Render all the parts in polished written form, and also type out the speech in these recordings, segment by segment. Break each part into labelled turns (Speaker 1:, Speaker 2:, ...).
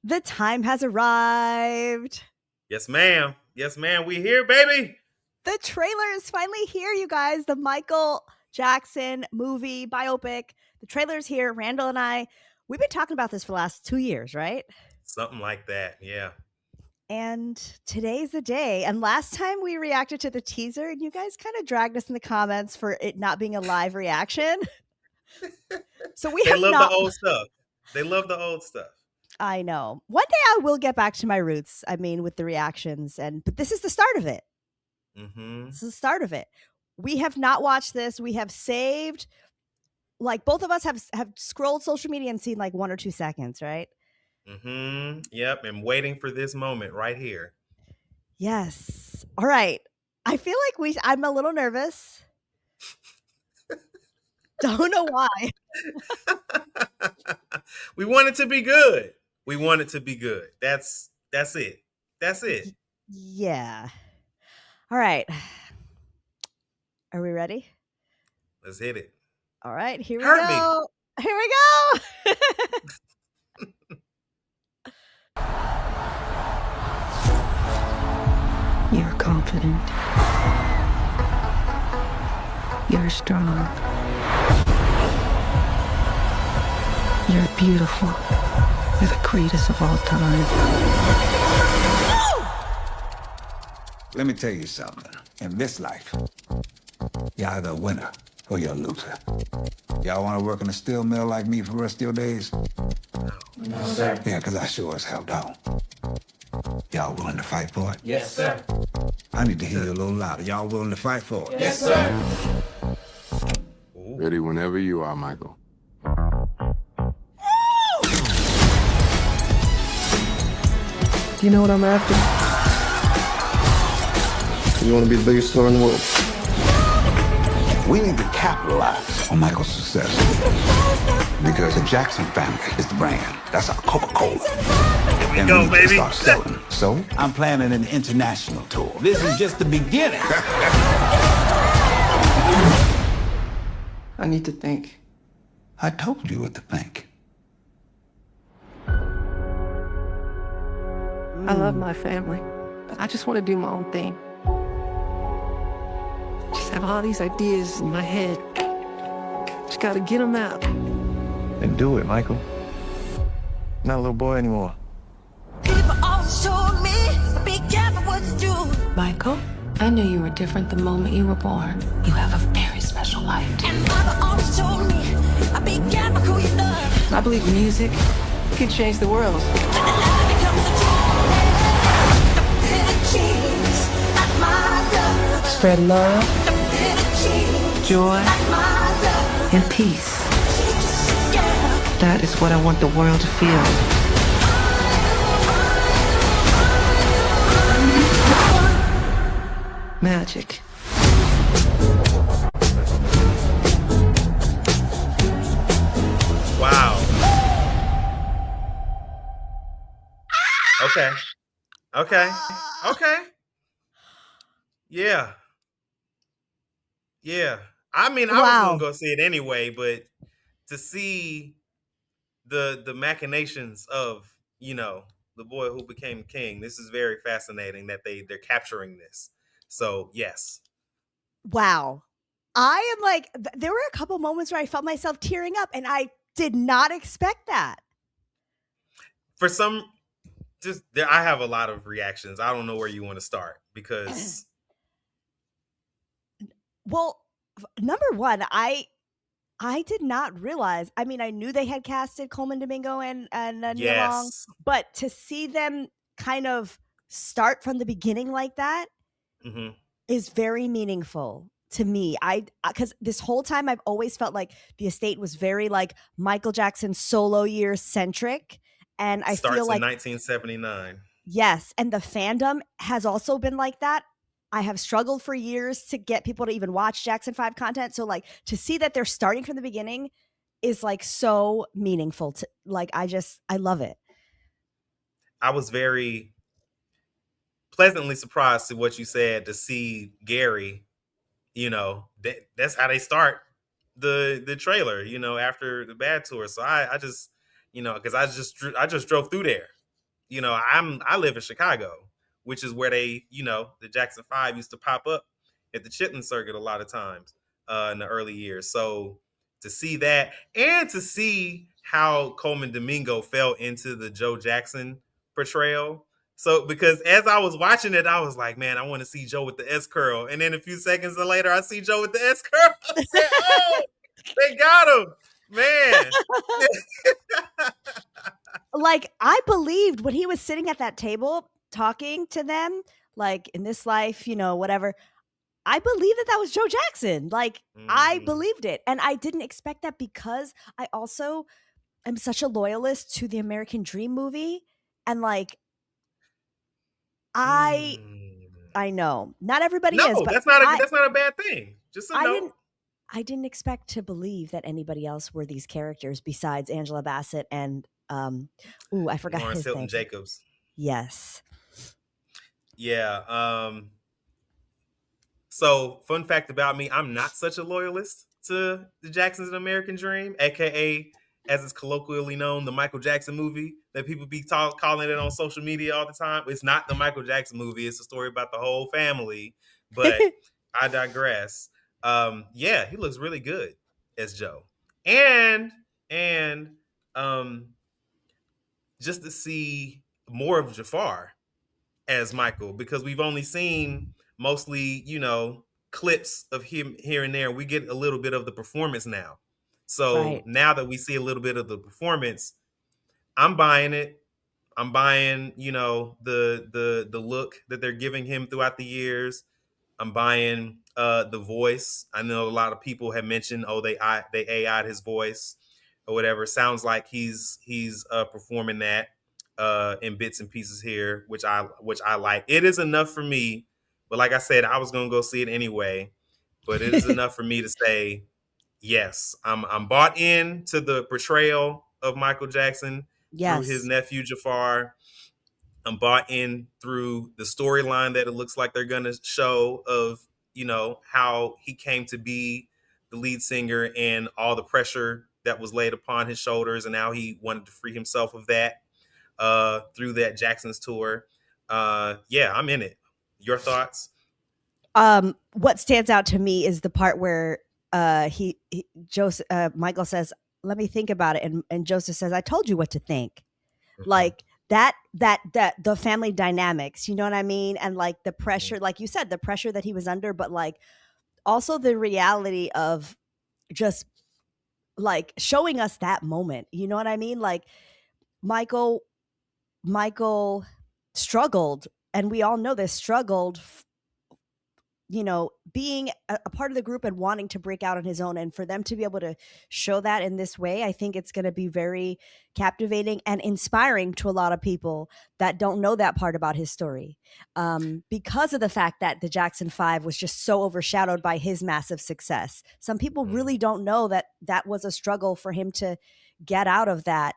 Speaker 1: The time has arrived.
Speaker 2: Yes, ma'am. Yes, ma'am. We here, baby.
Speaker 1: The trailer is finally here, you guys. The Michael Jackson movie biopic. The trailer is here. Randall and I, we've been talking about this for the last 2 years, right?
Speaker 2: Something like that. Yeah.
Speaker 1: And today's the day. And last time we reacted to the teaser, and you guys kind of dragged us in the comments for it not being a live reaction. So we have
Speaker 2: love
Speaker 1: not.
Speaker 2: the old stuff. They love the old stuff.
Speaker 1: I know. One day I will get back to my roots. I mean, with the reactions, but this is the start of it.
Speaker 2: Mm-hmm.
Speaker 1: This is the start of it. We have not watched this. We have saved, like both of us have scrolled social media and seen like 1 or 2 seconds, right?
Speaker 2: Mm-hmm. Yep. And waiting for this moment right here.
Speaker 1: Yes. All right. I feel like I'm a little nervous. Don't know why.
Speaker 2: We want it to be good. We want it to be good. That's it. That's it.
Speaker 1: Yeah. All right. Are we ready?
Speaker 2: Let's hit it.
Speaker 1: All right. Here we
Speaker 2: Hurt
Speaker 1: go.
Speaker 2: me.
Speaker 1: Here we go.
Speaker 3: You're confident. You're strong. You're beautiful. You're the greatest of all time.
Speaker 4: Let me tell you something. In this life, you're either a winner or you're a loser. Y'all want to work in a steel mill like me for the rest of your days?
Speaker 5: No, sir.
Speaker 4: Yeah, because I sure as hell don't. Y'all willing to fight for it?
Speaker 5: Yes, sir.
Speaker 4: I need to hear you a little louder. Y'all willing to fight for it?
Speaker 5: Yes, sir.
Speaker 6: Ready whenever you are, Michael.
Speaker 7: You know what I'm after? You want to be the biggest star in the world?
Speaker 4: We need to capitalize on Michael's success. Because the Jackson family is the brand. That's our Coca-Cola.
Speaker 2: Here we go, baby.
Speaker 4: Start selling. So I'm planning an international tour. This is just the beginning.
Speaker 7: I need to think.
Speaker 4: I told you what to think.
Speaker 3: I love my family. I just want to do my own thing. Just have all these ideas in my head. Just gotta get them out.
Speaker 7: Then do it, Michael. Not a little boy anymore.
Speaker 8: People always told me, be careful what you do.
Speaker 3: Michael, I knew you were different the moment you were born. You have a very special life.
Speaker 8: And mother always told me, be careful who you love.
Speaker 3: I believe music can change the world.
Speaker 8: When the lie becomes the truth, the bitter cheese, that's my love.
Speaker 3: Spread love,
Speaker 8: The bitter cheese,
Speaker 3: joy,
Speaker 8: that's my love.
Speaker 3: and peace.
Speaker 8: Yeah.
Speaker 3: That is what I want the world to feel. Magic.
Speaker 2: Wow. Okay. Okay. Okay. Yeah. Yeah. I mean, I was gonna go see it anyway, but to see the machinations of, the boy who became king, this is very fascinating that they're capturing this. So yes.
Speaker 1: Wow. I am like, there were a couple moments where I felt myself tearing up, and I did not expect that.
Speaker 2: For some, I have a lot of reactions. I don't know where you want to start because.
Speaker 1: Well, number one, I did not realize. I mean, I knew they had casted Coleman Domingo and Nia Long, but to see them kind of start from the beginning like that is very meaningful to me. Because this whole time I've always felt like the estate was very like Michael Jackson solo year centric, and I feel like
Speaker 2: 1979.
Speaker 1: Yes, and the fandom has also been like that. I have struggled for years to get people to even watch Jackson 5 content. So like to see that they're starting from the beginning is like so meaningful to like, I love it.
Speaker 2: I was very pleasantly surprised to what you said to see Gary, that's how they start the trailer, after the bad tour. So I just, because I just drove through there I live in Chicago, which is where they, the Jackson 5 used to pop up at the Chitlin Circuit a lot of times in the early years. So to see that and to see how Coleman Domingo fell into the Joe Jackson portrayal. So because as I was watching it, I was like, man, I want to see Joe with the S curl. And then a few seconds later, I see Joe with the S curl. I said, oh, they got him, man.
Speaker 1: Like, I believed when he was sitting at that table talking to them, like, in this life, whatever. I believed that was Joe Jackson. Like, I believed it. And I didn't expect that because I also am such a loyalist to the American Dream movie. And like, I know not everybody is, but
Speaker 2: that's not a bad thing. Just a note.
Speaker 1: I didn't expect to believe that anybody else were these characters besides Angela Bassett and I forgot
Speaker 2: Lawrence
Speaker 1: his
Speaker 2: Hilton
Speaker 1: name.
Speaker 2: Jacobs.
Speaker 1: Yes.
Speaker 2: Yeah. So fun fact about me, I'm not such a loyalist to the Jacksons and American Dream, aka as it's colloquially known, the Michael Jackson movie that people be calling it on social media all the time. It's not the Michael Jackson movie. It's a story about the whole family, but I digress. Yeah, he looks really good as Joe. And just to see more of Jafar as Michael, because we've only seen mostly, clips of him here and there. We get a little bit of the performance now. So now that we see a little bit of the performance, I'm buying it. I'm buying, the look that they're giving him throughout the years. I'm buying the voice. I know a lot of people have mentioned, they AI'd his voice or whatever. Sounds like he's performing that in bits and pieces here, which I like. It is enough for me, but like I said, I was gonna go see it anyway. But it is enough for me to say, yes, I'm bought in to the portrayal of Michael Jackson through his nephew Jafar. I'm bought in through the storyline that it looks like they're gonna show of, how he came to be the lead singer and all the pressure that was laid upon his shoulders and how he wanted to free himself of that through that Jackson's tour. Yeah, I'm in it. Your thoughts?
Speaker 1: What stands out to me is the part where Michael says, "Let me think about it," and Joseph says, "I told you what to think." Mm-hmm. Like that the family dynamics, you know what I mean? And like the pressure, like you said, the pressure that he was under, but like also the reality of just like showing us that moment, you know what I mean? Like Michael struggled, and we all know this, struggled being a part of the group and wanting to break out on his own, and for them to be able to show that in this way, I think it's going to be very captivating and inspiring to a lot of people that don't know that part about his story, because of the fact that the Jackson 5 was just so overshadowed by his massive success. Some people really don't know that was a struggle for him to get out of that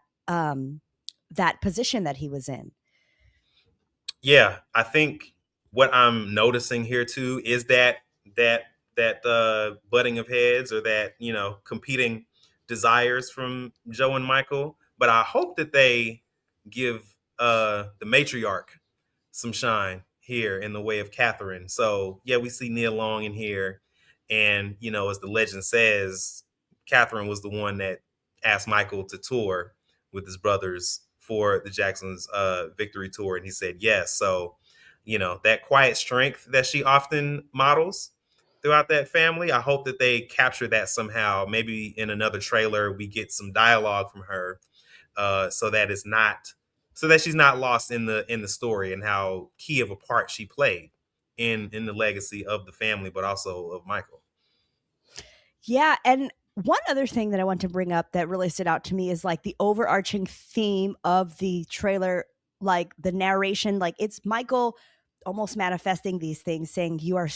Speaker 1: position that he was in.
Speaker 2: Yeah, I think what I'm noticing here too is that butting of heads, or that competing desires from Joe and Michael. But I hope that they give the matriarch some shine here in the way of Catherine. So yeah, we see Nia Long in here, and as the legend says, Catherine was the one that asked Michael to tour with his brothers for the Jacksons' victory tour, and he said yes. So that quiet strength that she often models throughout that family, I hope that they capture that somehow. Maybe in another trailer we get some dialogue from her, so that she's not lost in the story, and how key of a part she played in the legacy of the family, but also of Michael.
Speaker 1: Yeah, and one other thing that I want to bring up that really stood out to me is like the overarching theme of the trailer, like the narration, like it's Michael almost manifesting these things, saying you are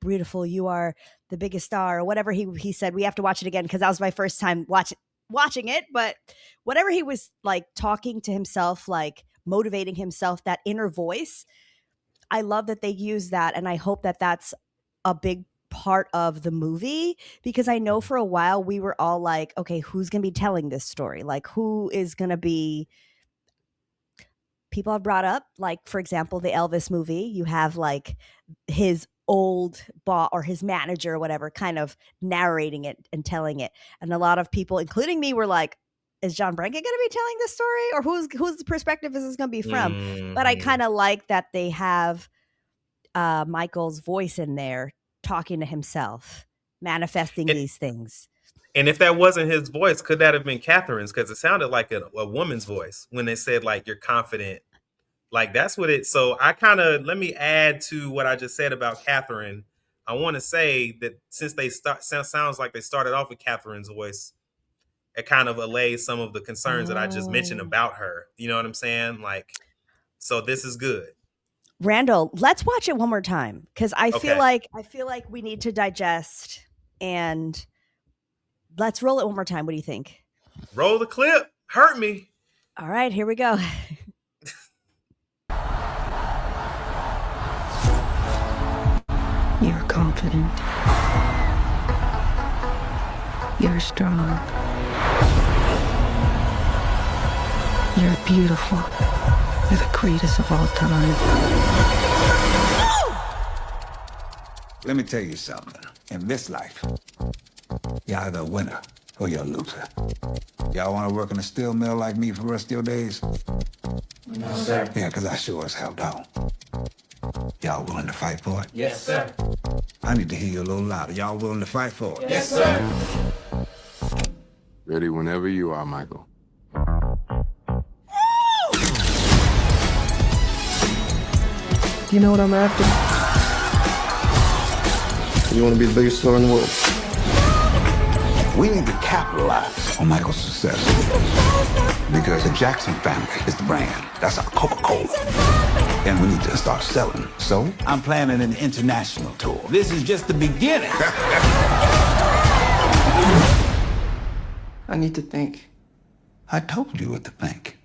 Speaker 1: beautiful, you are the biggest star, or whatever he said. We have to watch it again because that was my first time watching it, but whatever he was like talking to himself, like motivating himself, that inner voice, I love that they use that, and I hope that that's a big part of the movie, because I know for a while we were all like, okay, who's gonna be telling this story? Like, who is gonna be people have brought up, like, for example, the Elvis movie. You have like his old boss or his manager or whatever kind of narrating it and telling it. And a lot of people, including me, were like, is John Branca going to be telling this story, or whose perspective is this going to be from? But I kind of like that they have Michael's voice in there talking to himself, manifesting these things.
Speaker 2: And if that wasn't his voice, could that have been Catherine's? Because it sounded like a woman's voice when they said, like, you're confident. Like, that's what it. So I kind of, let me add to what I just said about Catherine. I want to say that since they sounds like they started off with Catherine's voice, it kind of allays some of the concerns that I just mentioned about her. You know what I'm saying? Like, so this is good.
Speaker 1: Randall, let's watch it one more time, because I feel like we need to digest, and let's roll it one more time. What do you think?
Speaker 2: Roll the clip. Hurt me.
Speaker 1: All right, here we go.
Speaker 3: You're confident. You're strong. You're beautiful. You're the greatest of all time.
Speaker 4: Let me tell you something. In this life, you're either a winner or you're a loser. Y'all want to work in a steel mill like me for the rest of your days?
Speaker 5: No, sir.
Speaker 4: Yeah, because I sure as hell don't. Y'all willing to fight for it?
Speaker 5: Yes, sir.
Speaker 4: I need to hear you a little louder. Y'all willing to fight for it?
Speaker 5: Yes, sir.
Speaker 6: Ready whenever you are, Michael.
Speaker 7: You know what I'm after? You want to be the biggest star in the world?
Speaker 4: We need to capitalize on Michael's success. Because the Jackson family is the brand. That's our Coca-Cola. And we need to start selling. So I'm planning an international tour. This is just the beginning.
Speaker 3: I need to think.
Speaker 4: I told you what to think.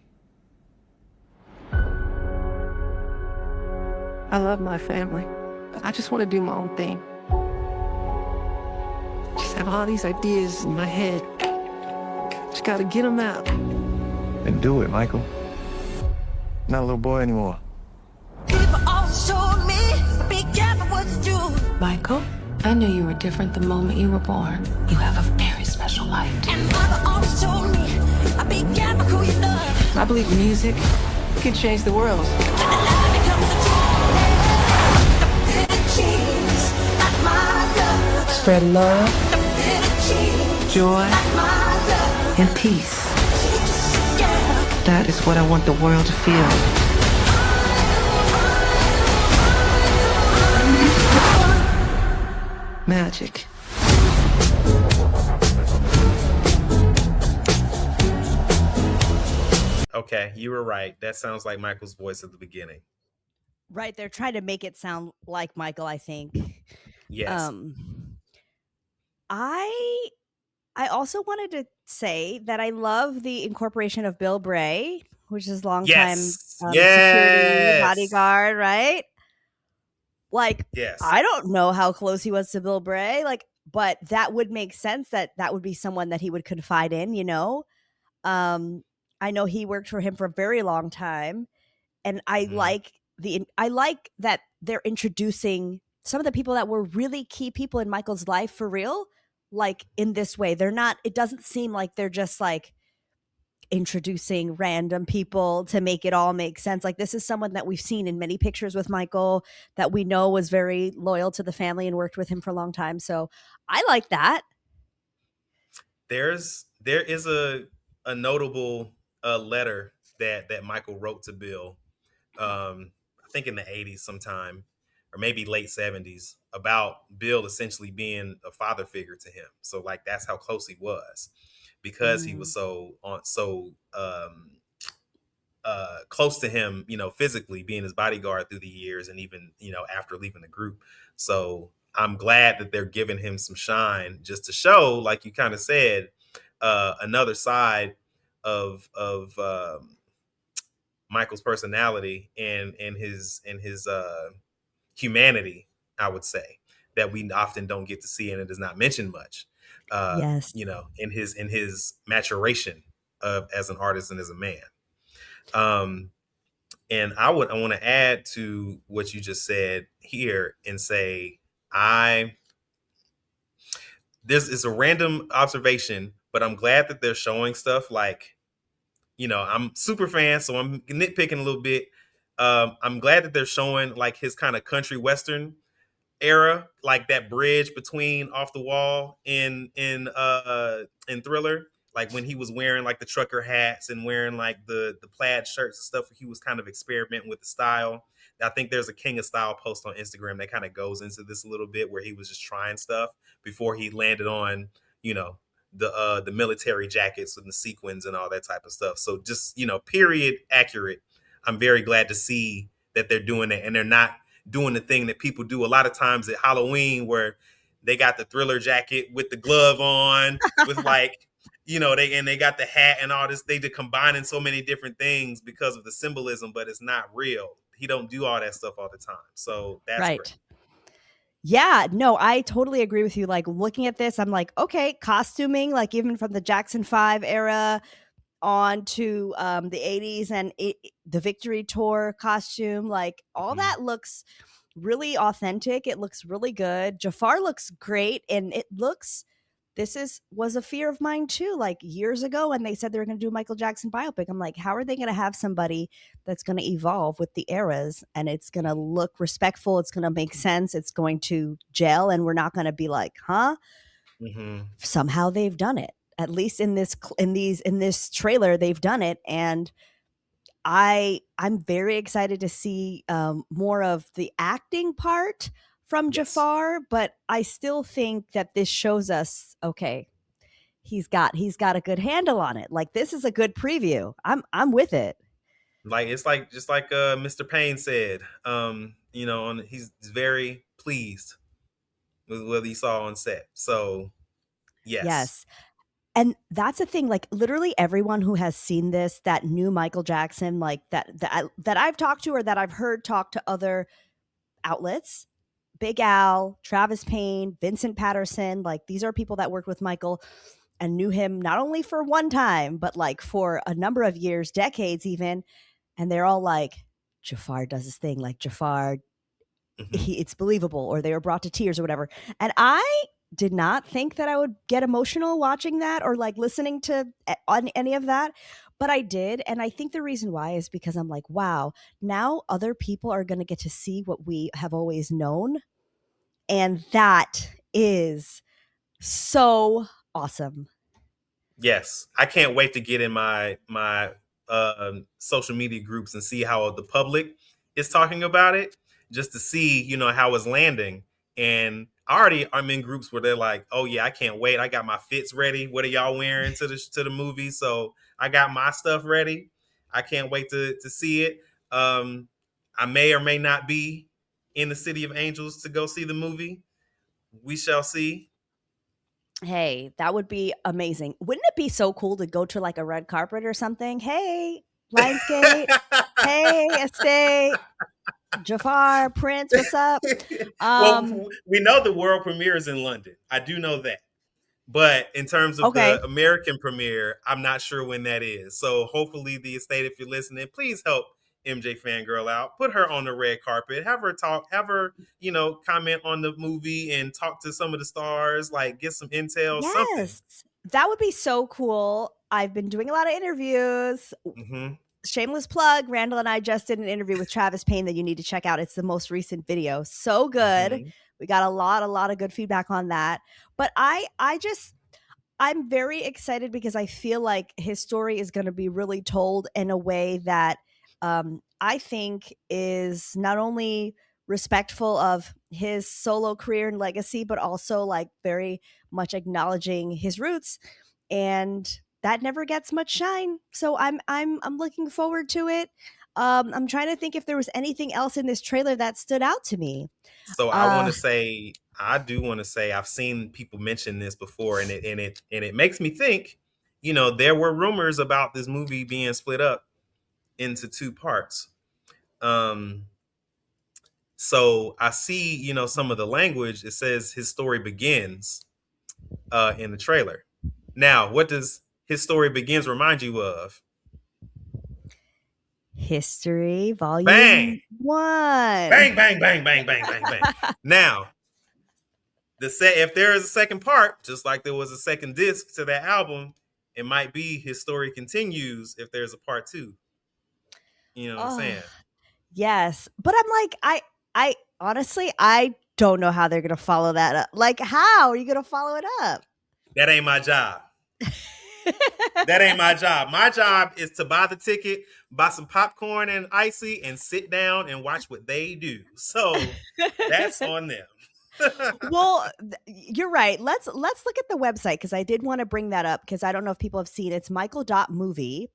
Speaker 3: I love my family. I just want to do my own thing. Just have all these ideas in my head. Just gotta get them out.
Speaker 7: Then do it, Michael. Not a little boy anymore.
Speaker 8: People always told me, be careful what you do.
Speaker 3: Michael, I knew you were different the moment you were born. You have a very special life.
Speaker 8: And mother always told me, be careful who you love.
Speaker 3: I believe music can change the world.
Speaker 8: And the lie becomes the truth. The pretty cheese, not my love.
Speaker 3: Spread love,
Speaker 8: The pretty cheese,
Speaker 3: joy,
Speaker 8: not my love.
Speaker 3: and peace.
Speaker 8: Yeah.
Speaker 3: That is what I want the world to feel. Magic.
Speaker 2: Okay, you were right. That sounds like Michael's voice at the beginning.
Speaker 1: Right, they're trying to make it sound like Michael, I think.
Speaker 2: Yes.
Speaker 1: I also wanted to say that I love the incorporation of Bill Bray, which is longtime security bodyguard, right? Like,
Speaker 2: yes.
Speaker 1: I don't know how close he was to Bill Bray, like, but that would make sense that would be someone that he would confide in, you know? I know he worked for him for a very long time, and I like that they're introducing some of the people that were really key people in Michael's life for real, like in this way. They're not, it doesn't seem like they're just like introducing random people to make it all make sense. Like, this is someone that we've seen in many pictures with Michael, that we know was very loyal to the family and worked with him for a long time. So I like that.
Speaker 2: There is a notable letter that Michael wrote to Bill, I think in the 80s sometime, or maybe late 70s, about Bill essentially being a father figure to him. So like, that's how close he was, because he was so close to him, you know, physically, being his bodyguard through the years, and even, you know, after leaving the group. So I'm glad that they're giving him some shine, just to show, like you kind of said, another side of Michael's personality and his humanity, I would say, that we often don't get to see, and it is not mentioned much.
Speaker 1: Yes.
Speaker 2: You know, in his maturation as an artist and as a man. And I want to add to what you just said here and say, this is a random observation, but I'm glad that they're showing stuff like, I'm super fan, so I'm nitpicking a little bit. I'm glad that they're showing like his kind of country western era, like that bridge between Off the Wall in Thriller, like when he was wearing like the trucker hats and wearing like the plaid shirts and stuff. He was kind of experimenting with the style. I think there's a King of Style post on Instagram that kind of goes into this a little bit, where he was just trying stuff before he landed on, the military jackets and the sequins and all that type of stuff. So just, period accurate. I'm very glad to see that they're doing it, and they're not doing the thing that people do a lot of times at Halloween, where they got the Thriller jacket with the glove on, with like, they got the hat and all this. They combining so many different things because of the symbolism, but it's not real. He don't do all that stuff all the time. So that's
Speaker 1: right.
Speaker 2: great.
Speaker 1: Yeah, no, I totally agree with you. Like looking at this, I'm like, okay, costuming, like even from the Jackson 5 era on to the 80s and the Victory Tour costume, like all that looks really authentic. It looks really good. Jafar looks great, and was a fear of mine too. Like years ago when they said they were going to do a Michael Jackson biopic, I'm like, how are they going to have somebody that's going to evolve with the eras and it's going to look respectful, it's going to make sense, it's going to gel, and we're not going to be like, huh? Somehow they've done it. At least in this trailer, they've done it, and I'm very excited to see more of the acting part from Jafar, but I still think that this shows us, okay, he's got a good handle on it. Like this is a good preview. I'm with it.
Speaker 2: Like it's like just like Mr. Payne said, he's very pleased with what he saw on set. So yes.
Speaker 1: And that's the thing, like literally everyone who has seen this, that new Michael Jackson, like that I've talked to or that I've heard talk to other outlets, Big Al, Travis Payne, Vincent Patterson, like these are people that worked with Michael and knew him not only for one time, but like for a number of years, decades even. And they're all like, Jafar does his thing, like Jafar, it's believable, or they were brought to tears or whatever. And I did not think that I would get emotional watching that or like listening to on any of that, but I did. And I think the reason why is because I'm like, wow, now other people are going to get to see what we have always known. And that is so awesome.
Speaker 2: Yes, I can't wait to get in my social media groups and see how the public is talking about it, just to see how it's landing. And I'm in groups where they're like, "Oh yeah, I can't wait! I got my fits ready. What are y'all wearing to the movie?" So I got my stuff ready. I can't wait to see it. I may or may not be in the City of Angels to go see the movie. We shall see.
Speaker 1: Hey, that would be amazing. Wouldn't it be so cool to go to like a red carpet or something? Hey, Lionsgate. Hey, Estate. Jafar, Prince, what's up?
Speaker 2: Well, we know the world premiere is in London. I do know that. But in terms of the American premiere, I'm not sure when that is. So hopefully the estate, if you're listening, please help MJ Fangirl out. Put her on the red carpet. Have her talk. Have her, comment on the movie and talk to some of the stars. Like get some intel.
Speaker 1: Yes,
Speaker 2: something.
Speaker 1: That would be so cool. I've been doing a lot of interviews. Shameless plug. Randall and I just did an interview with Travis Payne that you need to check out. It's the most recent video. So good. We got a lot of good feedback on that. But I'm very excited because I feel like his story is going to be really told in a way that I think is not only respectful of his solo career and legacy, but also like very much acknowledging his roots, and that never gets much shine. So I'm looking forward to it. I'm trying to think if there was anything else in this trailer that stood out to me.
Speaker 2: So I do want to say I've seen people mention this before, and it makes me think, there were rumors about this movie being split up into two parts. So I see, some of the language. It says his story begins in the trailer. Now, what does his story begins remind you of?
Speaker 1: History, Volume
Speaker 2: Bang!
Speaker 1: 1.
Speaker 2: Bang, bang, bang, bang, bang, bang, bang. Now, if there is a second part, just like there was a second disc to that album, it might be His Story Continues if there's a part 2. You know what I'm saying?
Speaker 1: Yes. But I'm like, I honestly, I don't know how they're going to follow that up. Like, how are you going to follow it up?
Speaker 2: That ain't my job. That ain't my job. My job is to buy the ticket, buy some popcorn and icy, and sit down and watch what they do. So that's on them.
Speaker 1: Well, you're right. Let's look at the website, because I did want to bring that up, because I don't know if people have seen it's michael.movie,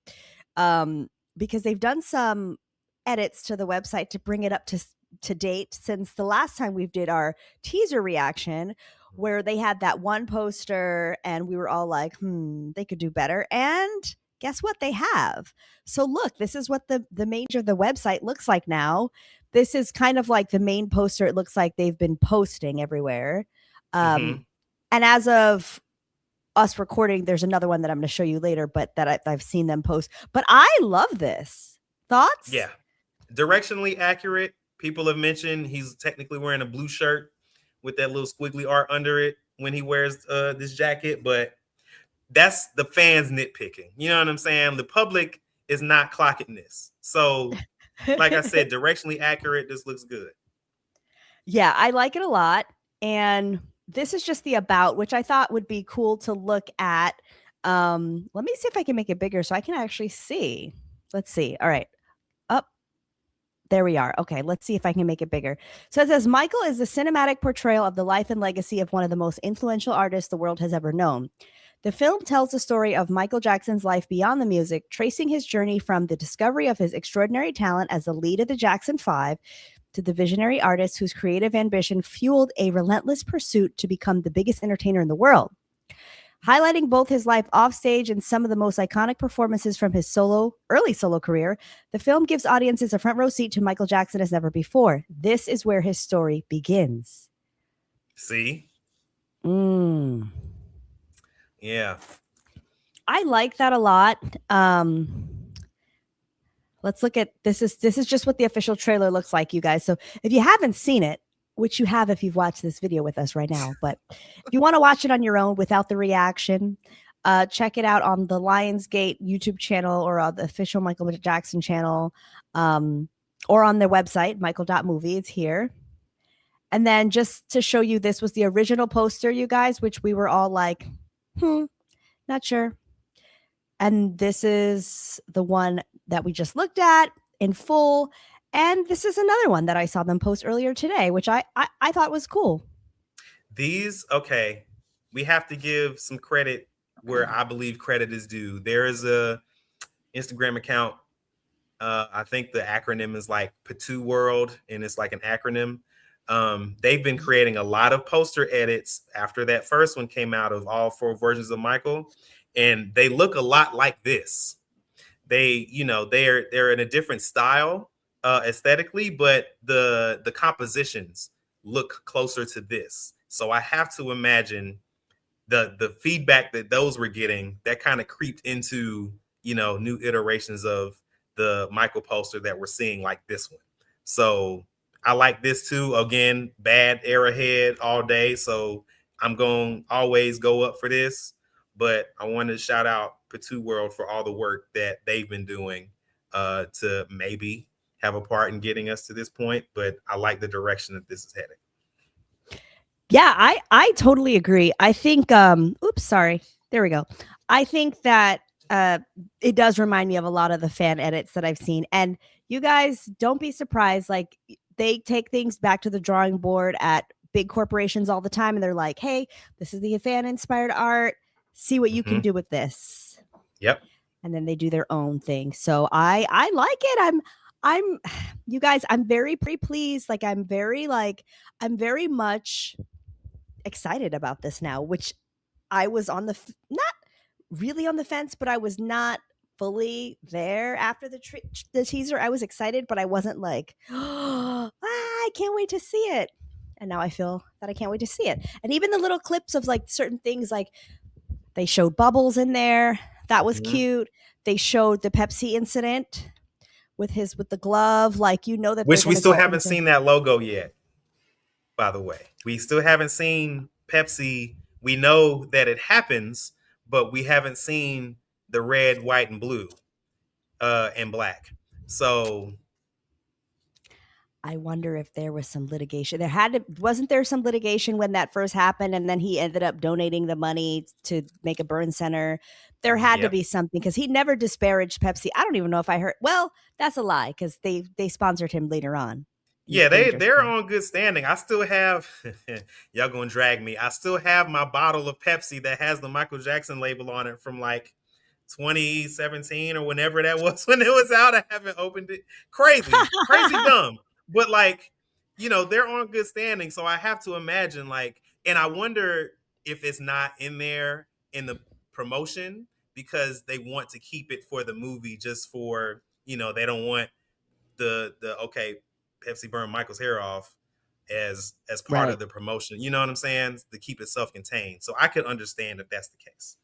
Speaker 1: because they've done some edits to the website to bring it up to date since the last time we did our teaser reaction, where they had that one poster and we were all like, they could do better. And guess what? They have. So look, this is what the major of the website looks like now. This is kind of like the main poster. It looks like they've been posting everywhere. And as of us recording, there's another one that I'm going to show you later, but that I've seen them post. But I love this. Thoughts?
Speaker 2: Yeah. Directionally accurate. People have mentioned he's technically wearing a blue shirt with that little squiggly art under it when he wears this jacket, but that's the fans nitpicking. You know what I'm saying? The public is not clocking this. So, like I said, directionally accurate. This looks good.
Speaker 1: Yeah, I like it a lot. And this is just the about, which I thought would be cool to look at. Let me see if I can make it bigger so I can actually see. Let's see. All right. Up. There we are. Okay, let's see if I can make it bigger. So it says, Michael is the cinematic portrayal of the life and legacy of one of the most influential artists the world has ever known. The film tells the story of Michael Jackson's life beyond the music, tracing his journey from the discovery of his extraordinary talent as the lead of the Jackson 5 to the visionary artist whose creative ambition fueled a relentless pursuit to become the biggest entertainer in the world. Highlighting both his life offstage and some of the most iconic performances from his early solo career, the film gives audiences a front row seat to Michael Jackson as never before. This is where his story begins.
Speaker 2: See? Yeah.
Speaker 1: I like that a lot. Let's look at this. This is just what the official trailer looks like, you guys. So if you haven't seen it, which you have if you've watched this video with us right now, but if you want to watch it on your own without the reaction, check it out on the Lionsgate YouTube channel or on the official Michael Jackson channel, or on their website, michael.movie. It's here. And then just to show you, this was the original poster, you guys, which we were all like, not sure. And this is the one that we just looked at in full. And this is another one that I saw them post earlier today, which I thought was cool.
Speaker 2: These, okay, we have to give some credit where I believe credit is due. There is a Instagram account. I think the acronym is like P.O.V World, and it's like an acronym. They've been creating a lot of poster edits after that first one came out of all 4 versions of Michael, and they look a lot like this. They, they're in a different style aesthetically, but the compositions look closer to this. So I have to imagine the feedback that those were getting, that kind of creeped into, new iterations of the Michael poster that we're seeing, like this one. So I like this too. Again, bad Arrowhead all day. So I'm going to always go up for this. But I wanted to shout out P.O.V World for all the work that they've been doing to maybe have a part in getting us to this point. But I like the direction that this is heading.
Speaker 1: Yeah, I totally agree. I think, oops, sorry. There we go. I think that it does remind me of a lot of the fan edits that I've seen. And you guys, don't be surprised. Like, they take things back to the drawing board at big corporations all the time. And they're like, hey, this is the fan-inspired art. See what you can do with this.
Speaker 2: Yep.
Speaker 1: And then they do their own thing. So I like it. I'm you guys, I'm very pleased. Like, I'm very much excited about this now, which I was on not really on the fence, but I was not fully there after the teaser. I was excited, but I wasn't like, I can't wait to see it. And now I feel that I can't wait to see it. And even the little clips of like certain things, like they showed Bubbles in there. That was cute. They showed the Pepsi incident, with the glove, like that
Speaker 2: which
Speaker 1: they're
Speaker 2: we
Speaker 1: going to
Speaker 2: still
Speaker 1: go
Speaker 2: haven't
Speaker 1: into.
Speaker 2: seen that logo yet. By the way, we still haven't seen Pepsi. We know that it happens, but we haven't seen the red, white, and blue, and black. So
Speaker 1: I wonder if there was some litigation. Wasn't there some litigation when that first happened, and then he ended up donating the money to make a burn center? There had to
Speaker 2: yep.
Speaker 1: be something, because he never disparaged Pepsi. I don't even know if I heard. Well, that's a lie, because they sponsored him later on.
Speaker 2: Yeah, they're on good standing. I still have y'all gonna drag me. I still have my bottle of Pepsi that has the Michael Jackson label on it from like 2017 or whenever that was when it was out. I haven't opened it. Crazy dumb. But like, they're on good standing. So I have to imagine and I wonder if it's not in there in the promotion because they want to keep it for the movie, just for, they don't want the okay, Pepsi burned Michael's hair off as part of the promotion. You know what I'm saying? To keep it self-contained. So I could understand if that's the case.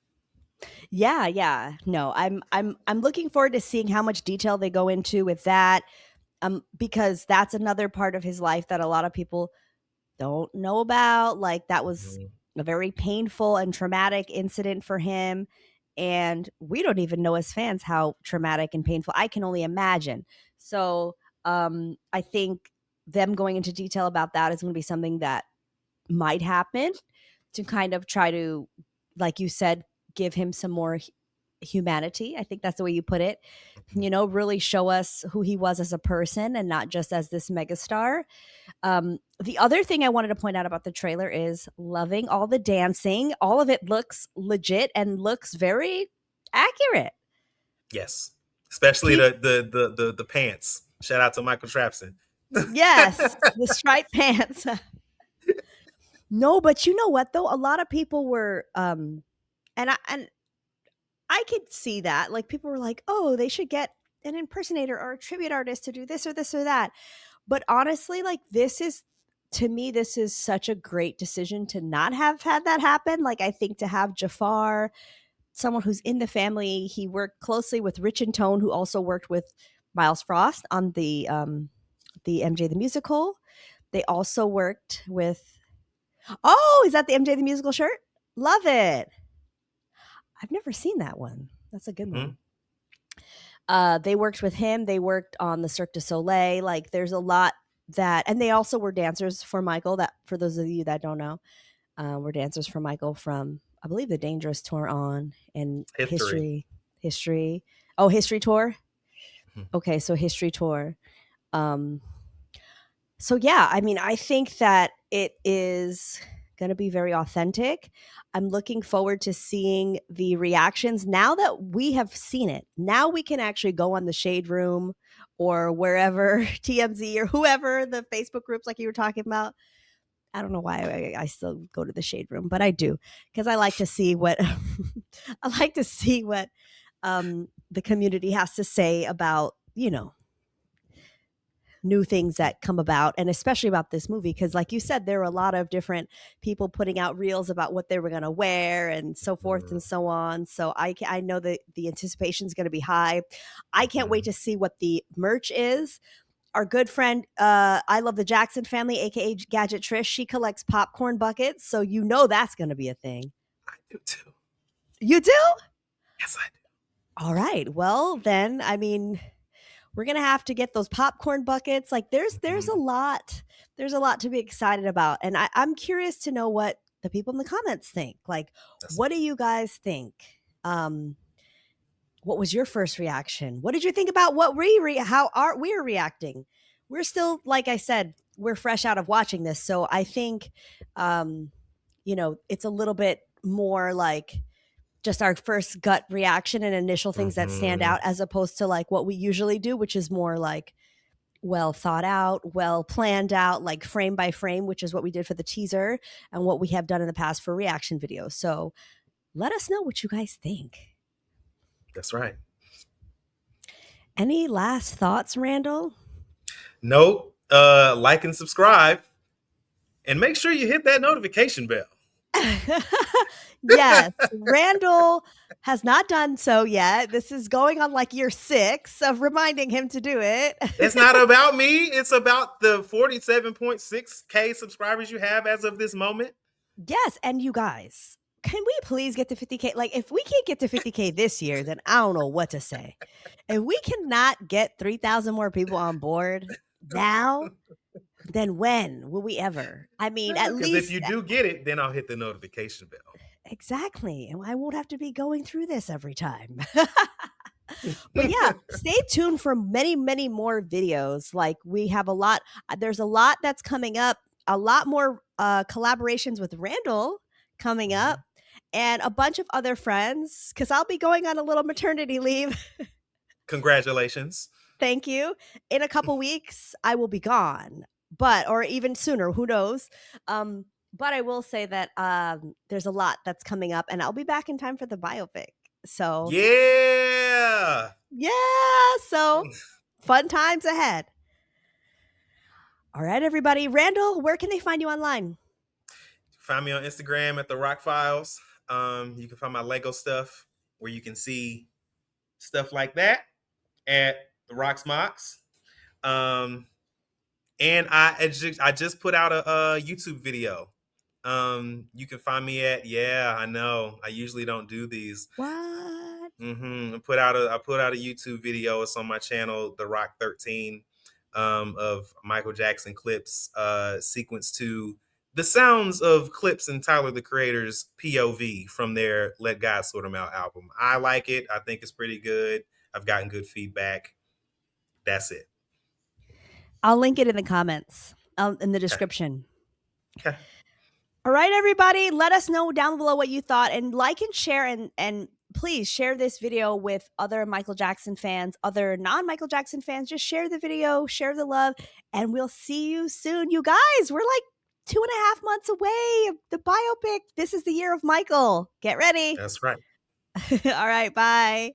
Speaker 1: Yeah. No, I'm looking forward to seeing how much detail they go into with that. Because that's another part of his life that a lot of people don't know about. Like, that was a very painful and traumatic incident for him. And we don't even know as fans how traumatic and painful. I can only imagine. So I think them going into detail about that is going to be something that might happen, to kind of try to, like you said, give him some more humanity. I think that's the way you put it. Really show us who he was as a person and not just as this megastar. The other thing I wanted to point out about the trailer is loving all the dancing. All of it looks legit and looks very accurate.
Speaker 2: Yes, especially the pants. Shout out to Michael Trapson.
Speaker 1: Yes, the striped pants. No, but you know what though? A lot of people were, and I could see that. Like, people were like, "Oh, they should get an impersonator or a tribute artist to do this or this or that." But honestly, like, to me, this is such a great decision to not have had that happen. Like, I think to have Jafar, someone who's in the family, he worked closely with Rich and Tone, who also worked with Miles Frost on the MJ the Musical. They also worked with. Oh, is that the MJ the Musical shirt? Love it. I've never seen that one. That's a good one. They worked with him. They worked on the Cirque du Soleil. Like, there's a lot that, and they also were dancers for Michael. That, for those of you that don't know, were dancers for Michael from, I believe, the Dangerous Tour on, and History. Oh, History Tour. Okay, so History Tour. So yeah, I mean, I think that it is going to be very authentic. I'm looking forward to seeing the reactions. Now that we have seen it, now we can actually go on the Shade Room or wherever, TMZ or whoever, the Facebook groups like you were talking about. I don't know why I still go to the Shade Room, but I do, because I like to see what the community has to say about, new things that come about, and especially about this movie, because like you said, there are a lot of different people putting out reels about what they were going to wear and so forth and so on. So I know that the anticipation is going to be high. I can't wait to see what the merch is. Our good friend, I Love the Jackson Family, aka Gadget Trish, she collects popcorn buckets, so that's going to be a thing.
Speaker 2: I do too.
Speaker 1: You do?
Speaker 2: Yes, I do.
Speaker 1: All right. Well, then, I mean, we're going to have to get those popcorn buckets. Like, there's a lot to be excited about. And I'm curious to know what the people in the comments think. Like, what do you guys think? What was your first reaction? What did you think about what how are we reacting? We're still, like I said, we're fresh out of watching this. So I think, it's a little bit more like just our first gut reaction and initial things that stand out, as opposed to like what we usually do, which is more like well thought out, well planned out, like frame by frame, which is what we did for the teaser and what we have done in the past for reaction videos. So let us know what you guys think.
Speaker 2: That's right.
Speaker 1: Any last thoughts, Randall?
Speaker 2: Nope. Like and subscribe, and make sure you hit that notification bell.
Speaker 1: Yes, Randall has not done so yet. This is going on like year 6 of reminding him to do it.
Speaker 2: It's not about me. It's about the 47.6K subscribers you have as of this moment.
Speaker 1: Yes, and you guys, can we please get to 50K? Like, if we can't get to 50K this year, then I don't know what to say. If we cannot get 3,000 more people on board now, then when will we ever? I mean, at least
Speaker 2: if you do get it, then I'll hit the notification bell.
Speaker 1: Exactly. And I won't have to be going through this every time. But yeah, stay tuned for many, many more videos. Like, we have a lot. There's a lot that's coming up. A lot more collaborations with Randall coming up, and a bunch of other friends, because I'll be going on a little maternity leave.
Speaker 2: Congratulations.
Speaker 1: Thank you. In a couple weeks, I will be gone, or even sooner, who knows? But I will say that there's a lot that's coming up, and I'll be back in time for the biopic. So
Speaker 2: yeah.
Speaker 1: So fun times ahead. All right, everybody. Randall, where can they find you online?
Speaker 2: Find me on Instagram at The Rock Files. You can find my Lego stuff where you can see stuff like that at The Rock's Mocks. And I just put out a YouTube video. You can find me at I know I usually don't do these.
Speaker 1: What?
Speaker 2: I put out a YouTube video. It's on my channel, The Rock 13, of Michael Jackson Clipse, sequence to the sounds of Clipse and Tyler the Creator's P.O.V. from their Let God Sort 'Em Out album. I like it. I think it's pretty good. I've gotten good feedback. That's it.
Speaker 1: I'll link it in the comments, in the description.
Speaker 2: Okay.
Speaker 1: All right, everybody. Let us know down below what you thought, and like and share, and please share this video with other Michael Jackson fans, other non-Michael Jackson fans. Just share the video, share the love, and we'll see you soon. You guys, we're like 2.5 months away. The biopic. This is the year of Michael. Get ready.
Speaker 2: That's right.
Speaker 1: All right. Bye.